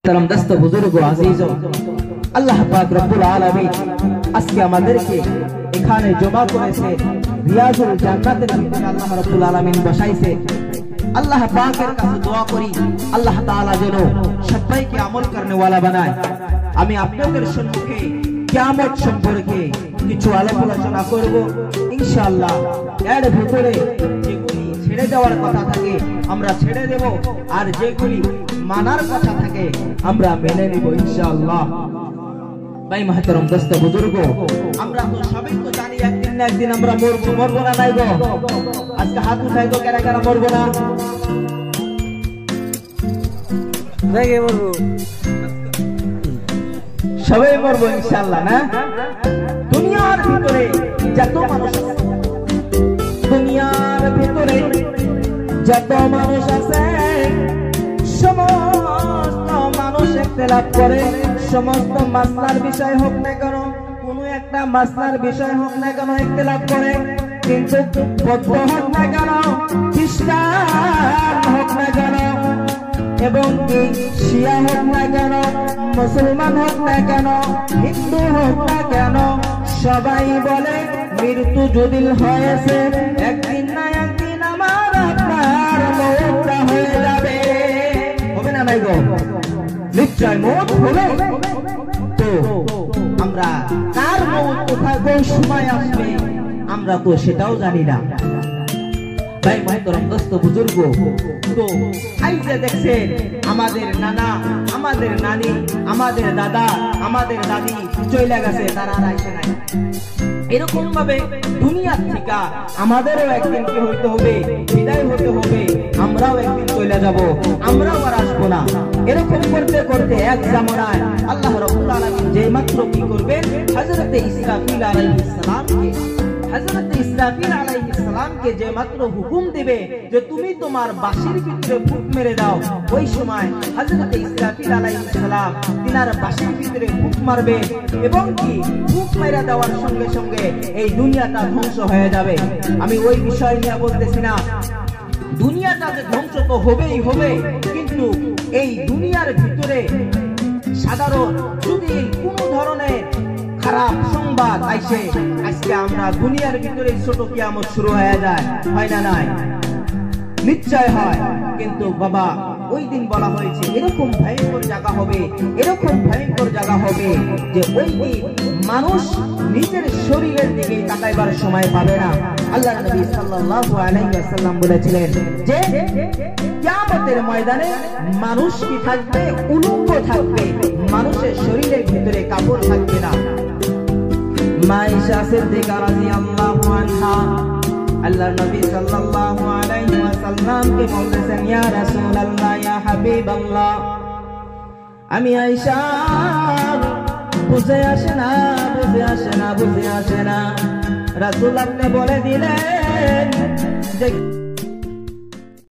तरम दस्त बुजुर्ग आजीजों আল্লাহ পাক রব্বুল আলামিন আজকে আমাদেরকে এখানে জমা করেছে রিয়াজুল জান্নাতের ভিতরে আল্লাহ রব্বুল আলামিন বসাইছে। আল্লাহ পাকের কাছে দোয়া করি আল্লাহ তাআলা যেন সবাইকে আমল করনে वाला বানায়। আমি আপনাদের সম্মুখে কিয়ামত সম্পর্কে কিছু আলোচনা করব ইনশাআল্লাহ। এর ভিতরে যেগুলি ছেড়ে দেওয়ার কথা থাকে আমরা ছেড়ে দেব, আর যেগুলি মানার কথা থাকে আমরা মেনে নিব ইনশাআল্লাহ। ভাই মাহতারাম দোস্ত বুজুর্গ, আমরা তো সবাই তো জানি একদিন না একদিন আমরা মরবো না নাই গো। আজকে হাত উঠাই গো, কারা কারা মরবো না? সবাই মরবো ইনশাআল্লাহ না? দুনিয়ার ভিতরে যত মানুষ আছে, দুনিয়ার ভিতরে যত মানুষ আছে সমস্ত মানুষ ইখতিলাফ করে। সমস্ত মাসলার বিষয় হোক না কেন, কোন একটা মাসলার বিষয় হোক না কেন ইখতিলাফ করে। কিন্তু বৌদ্ধ হোক না কেন, খ্রিস্টান হোক না কেন, এবং শিয়া হোক না কেন, মুসলমান হোক না কেন, হিন্দু হোক না কেন, সবাই বলে মৃত্যু যদি হয়েছে একদিন না একদিন আমার আপনার মওতটা হয়ে যাবে। হবে না নাই গো? নিশ্চয় মওত হবে। তো আমরা কার মওত কোথায় কোন সময় আসবে আমরা তো সেটাও জানি না। ভাই মাহতারাম দোস্ত বুজুর্গ, তো এই যে দেখছেন আমাদের নানা, আমাদের নানি, আমাদের দাদা, আমাদের দাদি চলে গেছে, তারা আর আসে নাই। এরকম ভাবে দুনিয়া থেকে আমাদেরও একদিন কি হইতে হবে, বিদায় হতে হবে। আমরাও একদিন চলে যাব, আমরাও আর আসবো না। এরকম করতে করতে এক জামানায় আল্লাহ রাব্বুল আলামিন যে মাত্র কি করবেন, হযরত ইসরাফিল আলাইহিস সালামকে, হযরত ইসরাফিল আলাইহিস সালামকে যে মাত্র হুকুম দিবে যে তুমি তোমার বাঁশির ভিতরে ফুঁক মেরে দাও, ওই সময় হযরত ইসরাফিল আলাইহিস সালাম তিনার বাঁশির ভিতরে ফুঁক মারবে, এবং কি ফুঁক মেরে দেওয়ার সঙ্গে সঙ্গে এই দুনিয়াটা ধ্বংস হয়ে যাবে। আমি ওই বিষয় নিয়ে বলতেছি না, দুনিয়াটা যে ধ্বংস তো হবেই হবে, কিন্তু এই দুনিয়ার ভিতরে সাধারণ যদি কোন ধরনের খারাপ সংবাদ আইসে, আজকে আমরা দুনিয়ার ভিতরে ছোট কিয়ামত শুরু হয়ে যায়, হয় না? নাই, নিশ্চয় হয়। কিন্তু বাবা ওই দিন বলা হয়েছে এরকম ভয়ঙ্কর জায়গা হবে, এরকম ভয়ঙ্কর জায়গা হবে যে ওই দিন মানুষ নিজের শরীরের দিকে তাকাইবার সময় পাবে না। আল্লাহ নবী সাল্লাল্লাহু আলাইহি ওয়াসাল্লাম বলেছিলেন যে কিয়ামতের ময়দানে মানুষ কি থাকবে, উলঙ্গ থাকবে, মানুষের শরীরের ভিতরে কাপড় থাকবে না। মাইশা সিদ্দিকা রাদিয়াল্লাহু আনহা আল্লাহ নবী সাল্লাল্লাহু আলাইহি ওয়াসাল্লাম কে বলতেছেন, ইয়া রাসূলুল্লাহ, ইয়া হাবিবাল্লাহ, আমি আয়েশা বুঝে আসে না, বুঝে আসে না, বুঝে আসে না। রাসূল আপনি বলে দিলেন যে